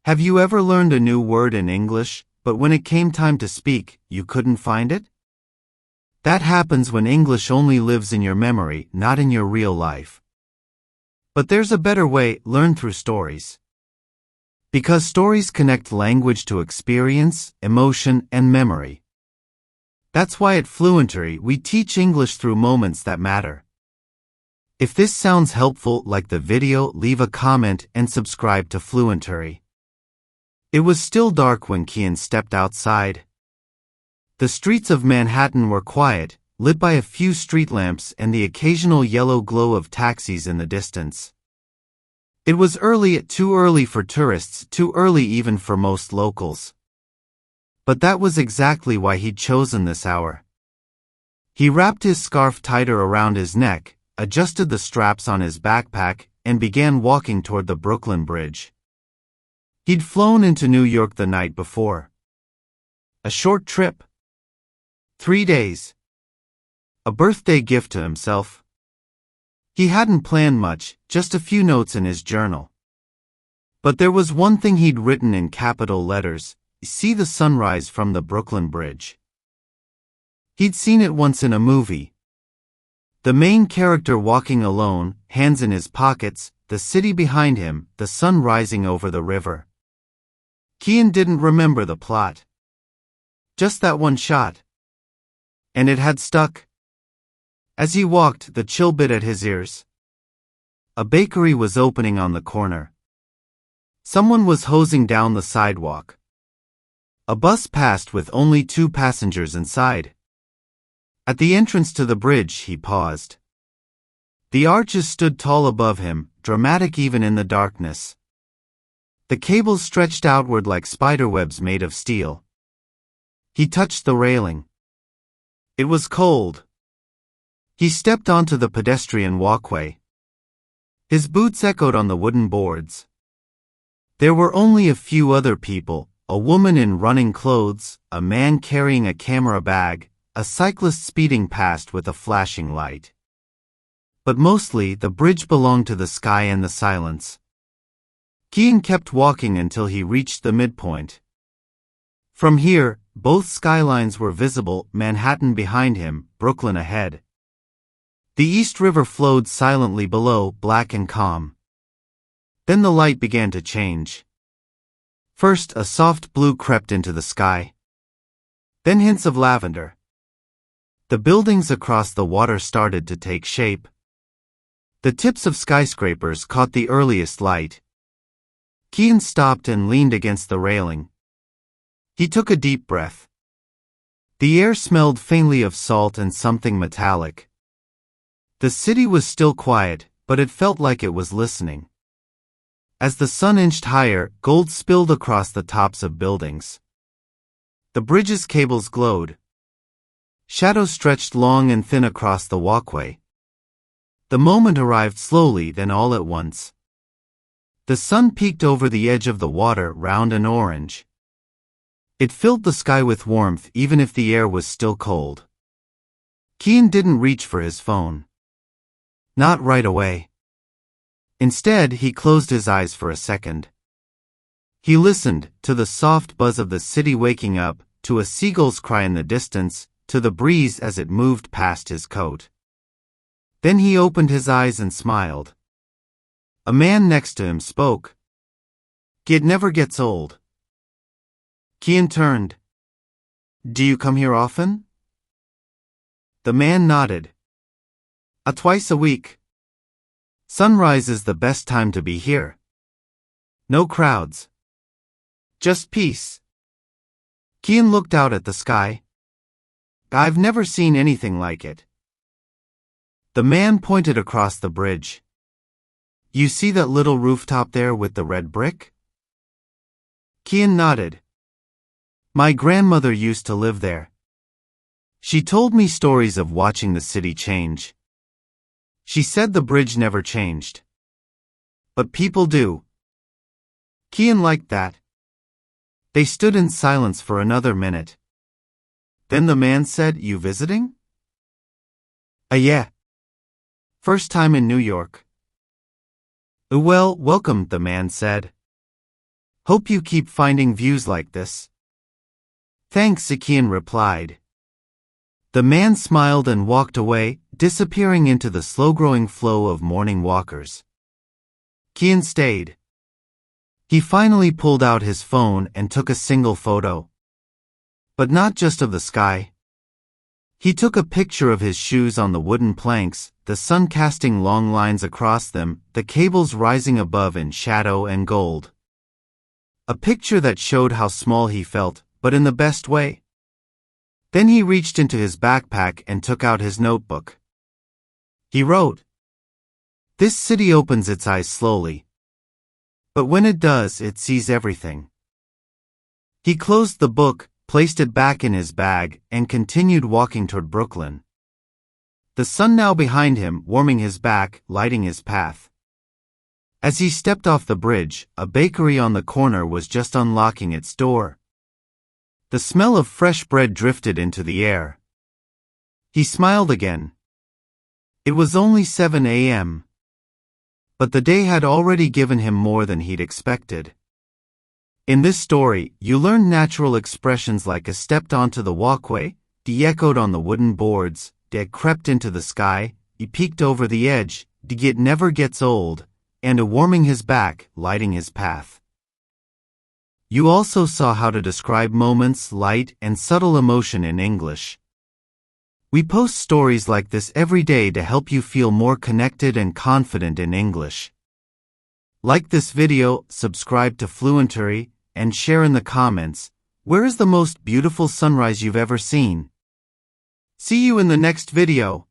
Have you ever learned a new word in English, but when it came time to speak, you couldn't find it? That happens when English only lives in your memory, not in your real life. But there's a better way: learn through stories. Because stories connect language to experience, emotion, and memory. That's why at Fluentory we teach English through moments that matter. If this sounds helpful, like the video, leave a comment, and subscribe to Fluentory. It was still dark when Kian stepped outside. The streets of Manhattan were quiet, lit by a few street lamps and the occasional yellow glow of taxis in the distance. It was early, too early for tourists, too early even for most locals. But that was exactly why he'd chosen this hour. He wrapped his scarf tighter around his neck, adjusted the straps on his backpack, and began walking toward the Brooklyn Bridge. He'd flown into New York the night before. A short trip. 3 days. A birthday gift to himself. He hadn't planned much, just a few notes in his journal. But there was one thing he'd written in capital letters: see the sunrise from the Brooklyn Bridge. He'd seen it once in a movie. The main character walking alone, hands in his pockets, the city behind him, the sun rising over the river. Kian didn't remember the plot. Just that one shot. And it had stuck. As he walked, the chill bit at his ears. A bakery was opening on the corner. Someone was hosing down the sidewalk. A bus passed with only 2 passengers inside. At the entrance to the bridge, he paused. The arches stood tall above him, dramatic even in the darkness. The cables stretched outward like spiderwebs made of steel. He touched the railing. It was cold. He stepped onto the pedestrian walkway. His boots echoed on the wooden boards. There were only a few other people: a woman in running clothes, a man carrying a camera bag, a cyclist speeding past with a flashing light. But mostly, the bridge belonged to the sky and the silence. Kian kept walking until he reached the midpoint. From here, both skylines were visible: Manhattan behind him, Brooklyn ahead. The East River flowed silently below, black and calm. Then the light began to change. First, a soft blue crept into the sky. Then hints of lavender. The buildings across the water started to take shape. The tips of skyscrapers caught the earliest light. Kian stopped and leaned against the railing. He took a deep breath. The air smelled faintly of salt and something metallic. The city was still quiet, but it felt like it was listening. As the sun inched higher, gold spilled across the tops of buildings. The bridge's cables glowed. Shadows stretched long and thin across the walkway. The moment arrived slowly, then all at once. The sun peeked over the edge of the water, round and orange. It filled the sky with warmth, even if the air was still cold. Kian didn't reach for his phone. Not right away. Instead, he closed his eyes for a second. He listened to the soft buzz of the city waking up, to a seagull's cry in the distance, to the breeze as it moved past his coat. Then he opened his eyes and smiled. A man next to him spoke. "It never gets old." Kian turned. "Do you come here often?" The man nodded. Twice a week. Sunrise is the best time to be here. No crowds. Just peace." Kian looked out at the sky. "I've never seen anything like it." The man pointed across the bridge. "You see that little rooftop there with the red brick?" Kian nodded. "My grandmother used to live there. She told me stories of watching the city change. She said the bridge never changed. But people do." Kian liked that. They stood in silence for another minute. Then the man said, "You visiting?" Yeah. First time in New York." "Well, welcome," the man said. Hope you keep finding views like this. Thanks, Kian replied. The man smiled and walked away, disappearing into the slow-growing flow of morning walkers. Kian stayed. He finally pulled out his phone and took a single photo. But not just of the sky. He took a picture of his shoes on the wooden planks, the sun casting long lines across them, the cables rising above in shadow and gold. A picture that showed how small he felt, but in the best way. Then he reached into his backpack and took out his notebook. He wrote, "This city opens its eyes slowly. But when it does, it sees everything." He closed the book, placed it back in his bag, and continued walking toward Brooklyn. The sun now behind him, warming his back, lighting his path. As he stepped off the bridge, a bakery on the corner was just unlocking its door. The smell of fresh bread drifted into the air. He smiled again. It was only 7 a.m. But the day had already given him more than he'd expected. In this story, you learned natural expressions like "a stepped onto the walkway," "de echoed on the wooden boards," "de crept into the sky," "he peeked over the edge," "de get never gets old," and "a warming his back, lighting his path." You also saw how to describe moments, light, and subtle emotion in English. We post stories like this every day to help you feel more connected and confident in English. Like this video, subscribe to Fluentory, and share in the comments, where is the most beautiful sunrise you've ever seen? See you in the next video.